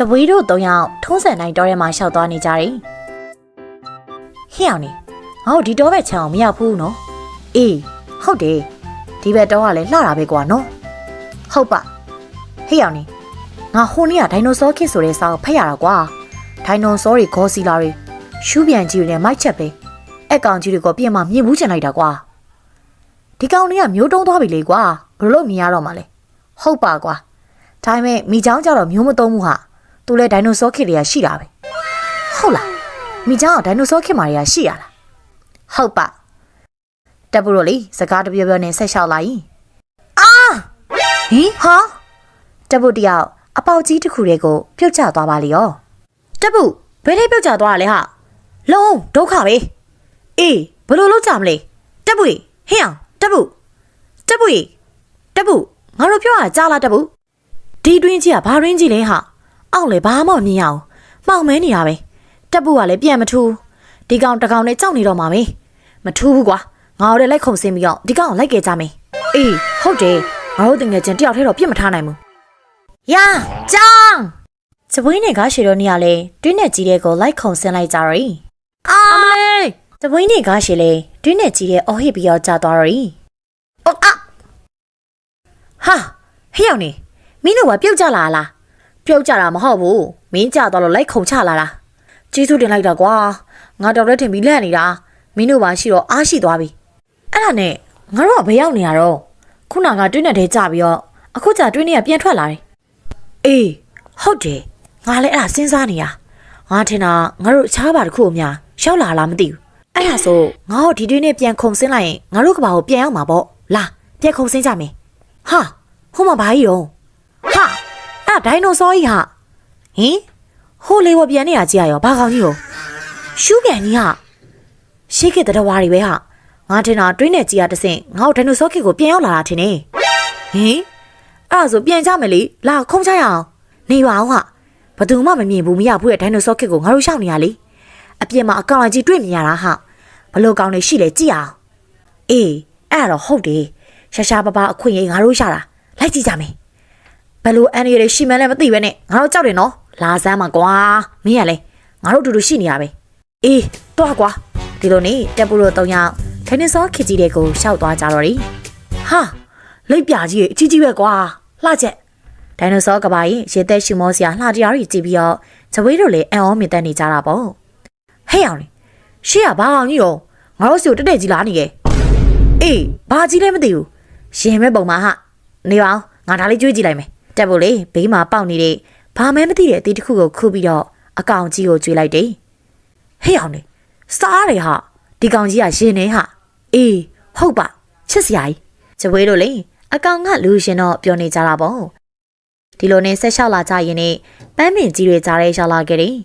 ဇဝေးတို့၃ယောက်ထုံးစံတိုင်းတောထဲမှာရှောက်သွားနေကြတယ်ဟင်းအောင်နေငါတို့ဒီတောဘက်ချမ်းအောင်မရောက်ဘူးနော်အေးဟုတ်တယ်ဒီဘက်တောကလည်းလှတာပဲကွာနော်ဟုတ်ပါဟေးအောင်နေငါဟိုနေ့ကဒိုင်နိုဆောခေတ်ဆိုတဲ့စာကိုဖတ်ရတာကွာဒိုင်နိုဆောတွေဂေါ်စီလာတွေရှူးပြန်ကြီးတွေနဲ့မိုက်ချက်ပဲအဲ့ကောင်ကြီးတွေကပြင်မမြင်ဘူးချင်လိုက်တာကွာဒီကောင်လေးကမျိုးတုံးသွားပြီလေကွာဘယ်လိုမြင်ရတော့မှလဲဟုတ်ပါကွာဒါပေမဲ့မိချောင်းကြတော့မျိုးမသုံးဘူးဟာသူလဲဒိုင်နိုဆောခေတ်တွေကရှိတာပဲဟုတ်လားမိချောင်းကဒိုင်နိုဆောခေတ်မှာတွေကရှိရလားဟုတ်ပါတက်ဘူးလို့လေစကားတပြောပြောနဲ့ဆက်လျှောက်လာရင်အာဟင်ဟာတက်ဘူးတယောက်အပေါက်ကြီးတစ်ခုတည်းကိုပြုတ်ကျသွားပါလေရောတက်ဘူးဘယ်လေးပြုတ်ကျသွားရလဲဟာလုံးဒုက္ခပဲအေးဘယ်လိုလုပ်ကြမလဲတက်ဘူးဟင်းအောင်တက်ဘူးတက်ဘူးတက်ဘူးငါတို့ပြောရကြားလားတက်ဘူးဒီတွင်းကြီးကဘာတွင်းကြီးလဲဟာအောက်လေဘာမှမမြင်အောင်မှောင်မဲနေတာပဲတက်ဘူးကလည်းပြန်မထူးဒီကောင်တကောင်နဲ့ကြောက်နေတော့မှာမထူးဘူးကွာငါတို့လည်းလိုက်ခုံစင်းပြီးတော့ဒီကောင်ကိုလိုက်ခဲ့ကြမယ်အေးဟုတ်တယ်ငါတို့တငယ်ချင်းတယောက်ထဲတော့ပြစ်မထားနိုင်ဘူးယာကြောင်စပွေးနဲ့ကားရှည်တော့နေရလဲတွင်းနဲ့ကြီးတဲ့ကိုလိုက်ခုံစင်းလိုက်ကြရည်အာမလေးစပွေးနဲ့ကားရှည်လဲတွင်းနဲ့ကြီးတဲ့အော်ဟစ်ပြီးတော့ကြာသွားရည်အော်အာဟာဟေ့အောင်နေမင်းတို့ကပြုတ်ကြလာလားပြုတ်ကြတာမဟုတ်ဘူးမင်းကြတော့လို့လိုက်ခုံချလာတာကျေးဇူးတင်လိုက်တာကွာငါတော်လည်းထင်ပြီးလက်နေတာမင်းတို့ပါရှိတော့အားရှိသွားပြီအဲ့ဒါနဲ့ငါတို့ကဘယ်ရောက်နေရတော့ခုနကတွင်းနဲ့ထဲကြပြီးတော့အခုကျတွင်းနဲ့ပြန်ထွက်လာတယ်အေးဟုတ်တယ်ငါလည်းအဲ့ဒါစဉ်းစားနေရငါထင်တာငါတို့အခြားဘာတစ်ခုအများရောက်လာလားမသိဘူးအဲ့ဒါဆိုငါတို့ဒီတွင်းနဲ့ပြန်ခုံဆင်းလိုက်ရင်ငါတို့ကဘာကိုပြန်ရောက်မှာပေါ့လာပြန်ခုံဆင်းကြမယ်ဟာဟိုမှာဘာကြီးရောဟာအဲ့ဒိုင်နိုဆောကြီးဟာဟင်ဟိုလေးဝပြန်နေရကြည့်ရရောဘာကောင်ကြီးရောရှူးပြန်ကြီးဟာရှေ့ကတဲ့တဝါတွေပဲဟာငါထင်တာတွင်းနဲ့ကြီးရတဆင့်ငါ့ဒိုင်နိုဆောခေတ်ကိုပြန်ရောက်လာတာထင်နေဟင်အဲ့ဒါဆိုပြန်ကြမယ်လေလာခုံချရအောင်နေပါအောင်ဟာဘယ်သူမှမမြင်ဘူးမရဘူးရဲ့ဒိုင်နိုဆောခေတ်ကိုငါတို့ရှောက်နေရလေအပြင်မှာအကောင်ကြီးတွေ့မြင်ရတာဟာဘလို့ကောင်းနေရှိလေကြည့်အောင်အေးအဲ့ဒါတော့ဟုတ်တယ်ရှာရှာပပအခွင့်အရေးငါတို့ရှာတာလိုက်ကြည့်ကြမယ်ဘယ်လိုအန်ရီတွေရှိမှန်းလည်းမသိပဲနဲ့ငါတို့ကြောက်တယ်နော်လာစမ်းမှာကွာမင်းရလေငါတို့အတူတူရှိနေရပဲအေးတော့ကွာဒီလိုနေတက်ပူတို့၃ယောက်ဒိုင်နိုဆောခေတ်ကြီးတွေကိုရှောက်သွားကြတော့တယ်ဟာလိပ်ပြကြီးအကြီးကြီးပဲကွာလှချက်ဒိုင်နိုဆောကဘာရင်ရေသက်ရှူမောစရာလှတရားတွေကြည့်ပြီးတော့ဇဝေးတို့လည်းအံ့ဩမြင်တတ်နေကြတာပေါ့ဟဲ့အောင်လေရှေ့ကဘာအောင်ကြီးရောငါတို့စီကိုတက်တက်ကြီးလာနေရဲ့အေးဘာကြီးလဲမသိဘူးရင်မဲ့ပုံမှာဟာနေပါအောင်ငါဒါလေးကြွေးကြည့်လိုက်မယ်တက်ဖို့လေဘေးမှာပေါက်နေတဲ့ဘာမဲမသိတဲ့အသေးတစ်ခုကိုခုပြီးတော့အကောင်ကြီးကိုကြွေးလိုက်တယ်ဟဲ့အောင်လေစားတယ်ဟာဒီကောင်ကြီးကရင်နေဟာအေးဟုတ်ပါချစ်စရာကြီးဇဝေးတို့လေအကောင်ကလူရှင်တော့ပြောနေကြတာပေါ့ဒီလိုနဲ့ဆက်လျှောက်လာကြရင်နဲ့ပန်းပင်ကြီးတွေကြားရဲရောက်လာခဲ့တယ်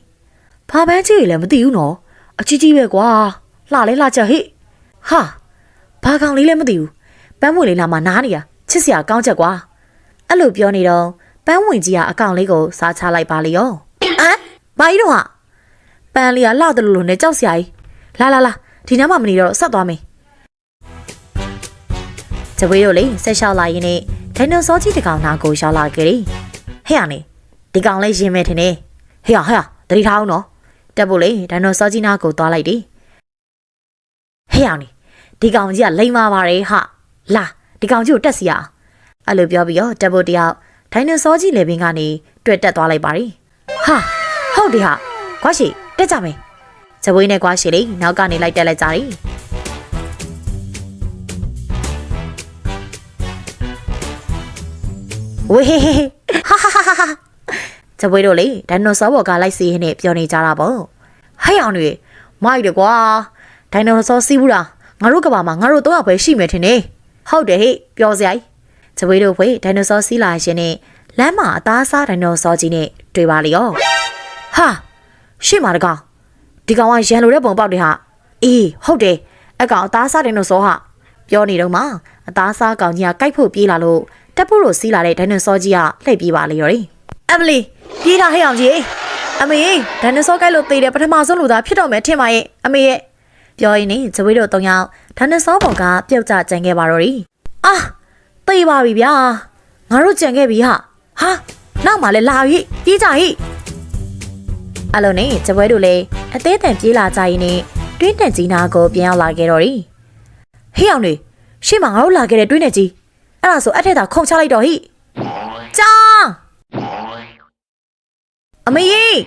ဘာပန်းကြီးတွေလည်းမသိဘူးနော်အကြီးကြီးပဲကွာလှလဲလှချက်ဟိဟာဘာကောင်လေးလည်းမသိဘူးပန်းမွေလေးလာမှနားနေရချစ်စရာကောင်းချက်ကွာအဲ့လိုပြောနေတော့ပန်းဝင်ကြီးကအကောင်လေးကိုစားချလိုက်ပါလေရောဘာကြီးတော့ဟာပန်းလေးကလှတယ်လို့နဲ့ကြောက်စရာကြီးလာဒီနားမှာမနေတော့ဆက်သွားမယ်ဇဝေးတို့လေဆက်လျှောက်လာရင်နဲ့ဒိုင်နိုဆောကြီးတကောင်နာကိုရောက်လာခဲ့တယ်ဟဲ့အနေဒီကောင်လေးရင်မဲ့ထင်နေဟဲ့တတိထားအောင်နော်တက်ဖို့လေဒိုင်နိုဆောကြီးနာကိုသွားလိုက်တယ်ဟဲ့အောင်ဒီကောင်ကြီးကလိမ္မာပါတယ်ဟာလာဒီကောင်ကြီးကိုတက်စီရအောင်အဲ့လိုပြောပြီးတော့တက်ဖို့တယောက်ဒိုင်နိုဆောကြီးလေပင်ကနေတွေ့တက်သွားလိုက်ပါတယ်ဟာဟုတ်တယ်ဟာကွာရှိတက်ကြမယ်ဇဝေးနဲ့ကွာရှိလေနောက်ကနေလိုက်တက်လိုက်ကြတယ်ဝေးဟာဇဝေးတို့လေဒိုင်နိုဆောဘော်ကလိုက်စီးရင်းနဲ့ပြောနေကြတာပေါ့ဟဲ့အောင်တွေမိုက်တယ်ကွာဒိုင်နိုဆောစီးဘူးလားငါတို့ကဘာမှာငါတို့၃ယောက်ပဲရှိမယ်ထင်နေဟုတ်တယ်ဟဲ့ပြောစရာဇဝေးတို့ဝေးဒိုင်နိုဆောစီးလာရှင်နဲ့လမ်းမှာအသားစားဒိုင်နိုဆောကြီးနဲ့တွေ့ပါလေရောဟာရှေ့မှာတကောင်ဒီကောင်ကရန်လိုတဲ့ပုံပေါက်တွေဟာအေးဟုတ်တယ်အကောင်အသားစားဒိုင်နိုဆောဟာပြောနေတော့မှအသားစားကောင်ကြီးကကိုက်ဖို့ပြေးလာလို့တက်ဖို့လို့စီးလာတဲ့ဒိုင်နိုဆောကြီးကလှည့်ပြေးပါလေရောအမလီပြေးတာဟဲ့အောင်ကြီးအမေဒိုင်နိုဆောကိုက်လို့သေးတယ်ပထမဆုံးလူသားဖြစ်တော့မယ်ထင်ပါရဲ့အမေရဲ့ပြောရင်းနဲ့ဇဝေးတို့၃ယောက်ဒိုင်နိုဆောဘော်ကပြုတ်ကျကြံခဲ့ပါတော့တယ်အာသေပါပြီဗျာငါတို့ကြံခဲ့ပြီဟာနောက်မှလည်းလာပြီပြေးကြဟိ အလုံးနဲ့ကျပွဲတို့လည်းအသေးအတန်ပြေးလာကြရင်းနဲ့တွင်းတက်ကြီးနာကိုပြန်ရောက်လာခဲ့တော့တယ်ဟေ့အောင်လေရှေ့မှာငါတို့လာခဲ့တဲ့တွင်းတက်ကြီးအဲ့ဒါဆိုအထက်သာခုံချလိုက်တော့ဟိကြာအမေကြီး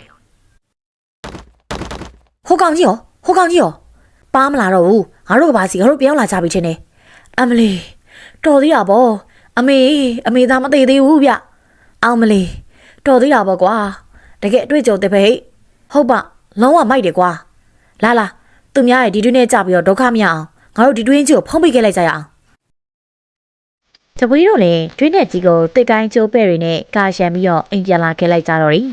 ဟိုကောင်ကြီးရောပါမလာတော့ဘူးငါတို့ကပါစီငါတို့ပြောင်းလာကြပြီချင်းနေအမလီတော်သေးတာပေါ့အမေသားမသေးသေးဘူးဗျအောင်မလီတော်သေးတာပေါ့ကွာတကယ်အတွေ့အကြုံတစ်ဖက်ဟုတ်ပါလုံးဝမိုက်တယ်ကွာလာသူများရဲ့ဒီတွင်းနဲ့ကြပြီးတော့ဒုက္ခမရအောင်ငါတို့ဒီတွင်းကြီးကိုဖုံးပေးခဲ့လိုက်ကြရအောင်တပွေးတို့လည်းတွင်းနဲ့ကြီးကိုတစ်ကိုင်းကျိုးပဲ့တွေနဲ့ကာရှံပြီးတော့အိမ်ပြန်လာခဲ့လိုက်ကြတော့တယ်